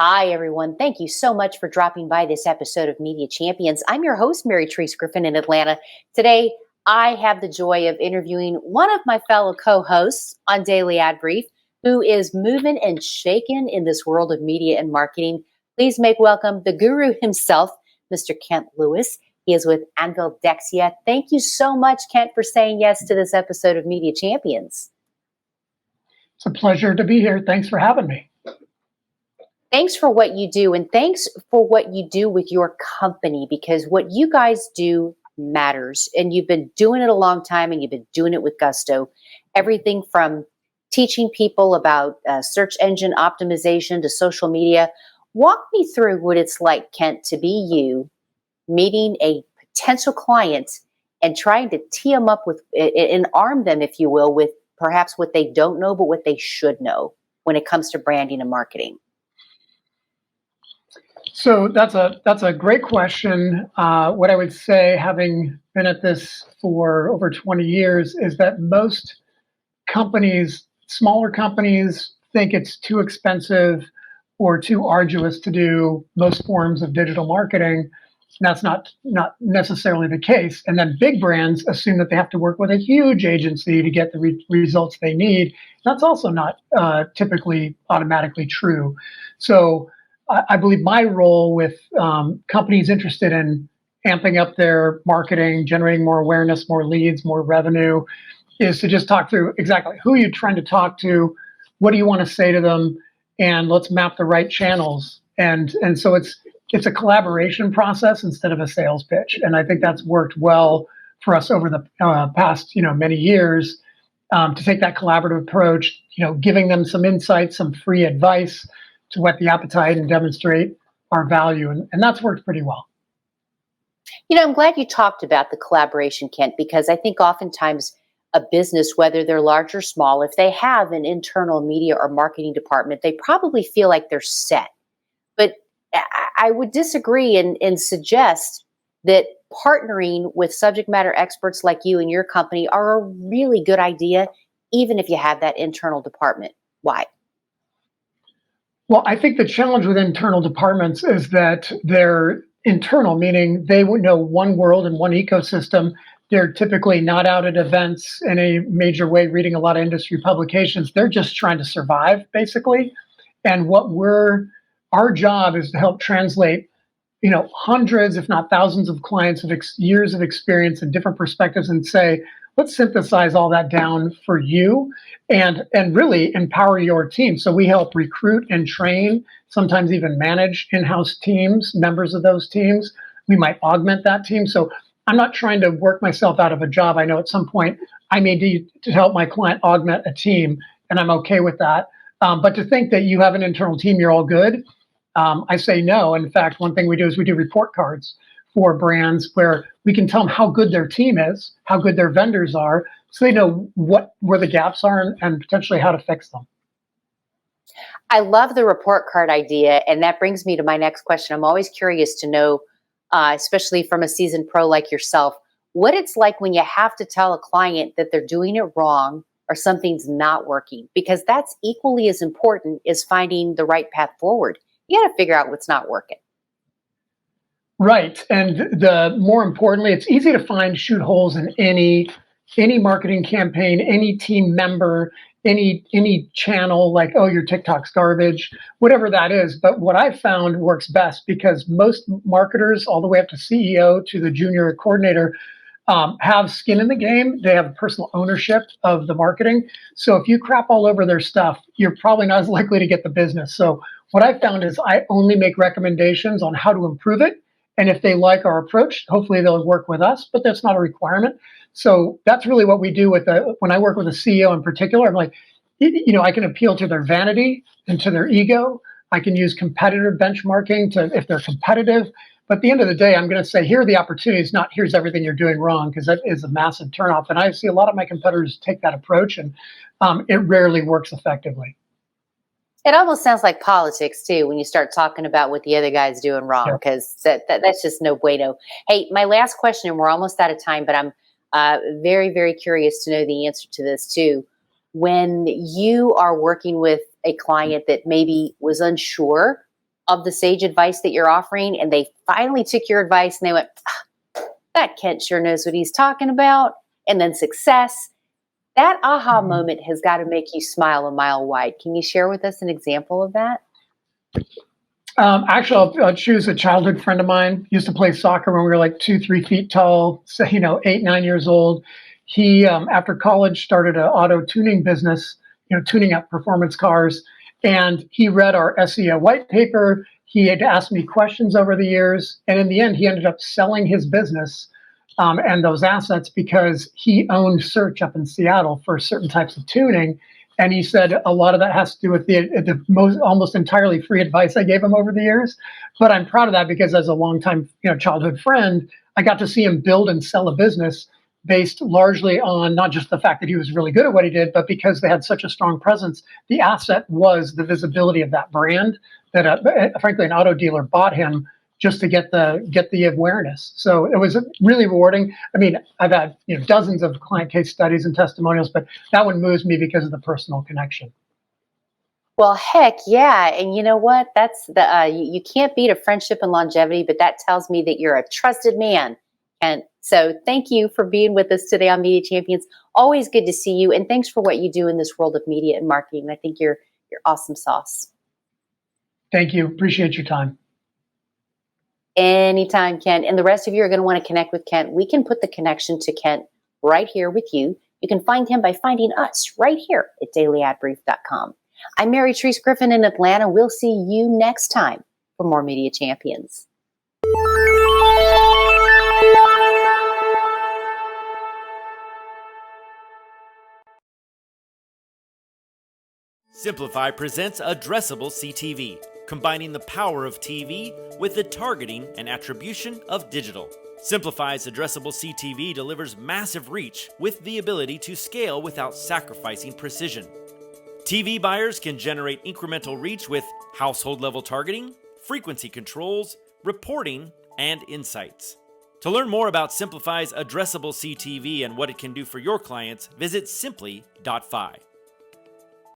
Hi, everyone. Thank you so much for dropping by this episode of Media Champions. I'm your host, Mary Treese Griffin in Atlanta. Today, I have the joy of interviewing one of my fellow co-hosts on Daily Ad Brief, who is moving and shaking in this world of media and marketing. Please make welcome the guru himself, Mr. Kent Lewis. He is with Anvil, Deksia. Thank you so much, Kent, for saying yes to this episode of Media Champions. It's a pleasure to be here. Thanks for having me. Thanks for what you do, and thanks for what you do with your company, because what you guys do matters, and you've been doing it a long time, and you've been doing it with gusto. Everything from teaching people about search engine optimization to social media. Walk me through what it's like, Kent, to be you meeting a potential client and trying to tee them up with and arm them, if you will, with perhaps what they don't know, but what they should know when it comes to branding and marketing. So that's a great question. What I would say, having been at this for over 20 years, is that most companies, smaller companies, think it's too expensive or too arduous to do most forms of digital marketing. That's not necessarily the case. And then big brands assume that they have to work with a huge agency to get the results they need. That's also not typically automatically true. So I believe my role with companies interested in amping up their marketing, generating more awareness, more leads, more revenue, is to just talk through exactly who you're trying to talk to, what do you want to say to them, and let's map the right channels. And so it's a collaboration process instead of a sales pitch. And I think that's worked well for us over the past many years, to take that collaborative approach, giving them some insights, some free advice to whet the appetite and demonstrate our value. And that's worked pretty well. I'm glad you talked about the collaboration, Kent, because I think oftentimes a business, whether they're large or small, if they have an internal media or marketing department, they probably feel like they're set. But I would disagree and suggest that partnering with subject matter experts like you and your company are a really good idea, even if you have that internal department. Why? Well, I think the challenge with internal departments is that they're internal, meaning they would know one world and one ecosystem. They're typically not out at events in a major way, reading a lot of industry publications. They're just trying to survive, basically. And our job is to help translate, hundreds, if not thousands of clients of years of experience and different perspectives, and say, let's synthesize all that down for you and really empower your team. So we help recruit and train, sometimes even manage in-house teams, members of those teams. We might augment that team. So I'm not trying to work myself out of a job. I know at some point I may need to help my client augment a team, and I'm okay with that. But to think that you have an internal team, you're all good, I say no. In fact, one thing we do is we do report cards for brands where we can tell them how good their team is, how good their vendors are, so they know where the gaps are and potentially how to fix them. I love the report card idea, and that brings me to my next question. I'm always curious to know, especially from a seasoned pro like yourself, what it's like when you have to tell a client that they're doing it wrong or something's not working, because that's equally as important as finding the right path forward. You got to figure out what's not working. Right. And more importantly, it's easy to shoot holes in any marketing campaign, any team member, any channel, like, oh, your TikTok's garbage, whatever that is. But what I've found works best, because most marketers, all the way up to CEO to the junior coordinator, have skin in the game. They have personal ownership of the marketing. So if you crap all over their stuff, you're probably not as likely to get the business. So what I've found is I only make recommendations on how to improve it. And if they like our approach, hopefully they'll work with us, but that's not a requirement. So that's really what we do when I work with a CEO in particular. I'm like, I can appeal to their vanity and to their ego. I can use competitor benchmarking if they're competitive. But at the end of the day, I'm going to say, here are the opportunities, not here's everything you're doing wrong, because that is a massive turnoff. And I see a lot of my competitors take that approach, and it rarely works effectively. It almost sounds like politics, too, when you start talking about what the other guy's doing wrong, because that's just no bueno. Hey, my last question, and we're almost out of time, but I'm very, very curious to know the answer to this, too. When you are working with a client that maybe was unsure of the sage advice that you're offering, and they finally took your advice and they went, that Kent sure knows what he's talking about. And then success. That aha moment has got to make you smile a mile wide. Can you share with us an example of that? Actually, I'll choose a childhood friend of mine. Used to play soccer when we were like 2, 3 feet tall, so, 8, 9 years old. He, after college, started an auto tuning business, tuning up performance cars. And he read our SEO white paper. He had asked me questions over the years. And in the end, he ended up selling his business and those assets because he owned search up in Seattle for certain types of tuning. And he said a lot of that has to do with the most almost entirely free advice I gave him over the years. But I'm proud of that because as a longtime childhood friend, I got to see him build and sell a business based largely on not just the fact that he was really good at what he did, but because they had such a strong presence. The asset was the visibility of that brand that, frankly, an auto dealer bought him just to get the awareness. So it was really rewarding. I mean, I've had dozens of client case studies and testimonials, but that one moves me because of the personal connection. Well, heck yeah. And you know what? That's you can't beat a friendship and longevity, but that tells me that you're a trusted man. And so thank you for being with us today on Media Champions. Always good to see you. And thanks for what you do in this world of media and marketing. I think you're awesome sauce. Thank you. Appreciate your time. Anytime, Kent. And the rest of you are going to want to connect with Kent. We can put the connection to Kent right here with you. You can find him by finding us right here at dailyadbrief.com. I'm Mary Therese Griffin in Atlanta. We'll see you next time for more Media Champions. Simplify presents Addressable CTV, combining the power of TV with the targeting and attribution of digital. Simplify's Addressable CTV delivers massive reach with the ability to scale without sacrificing precision. TV buyers can generate incremental reach with household-level targeting, frequency controls, reporting, and insights. To learn more about Simplify's Addressable CTV and what it can do for your clients, visit simply.fi.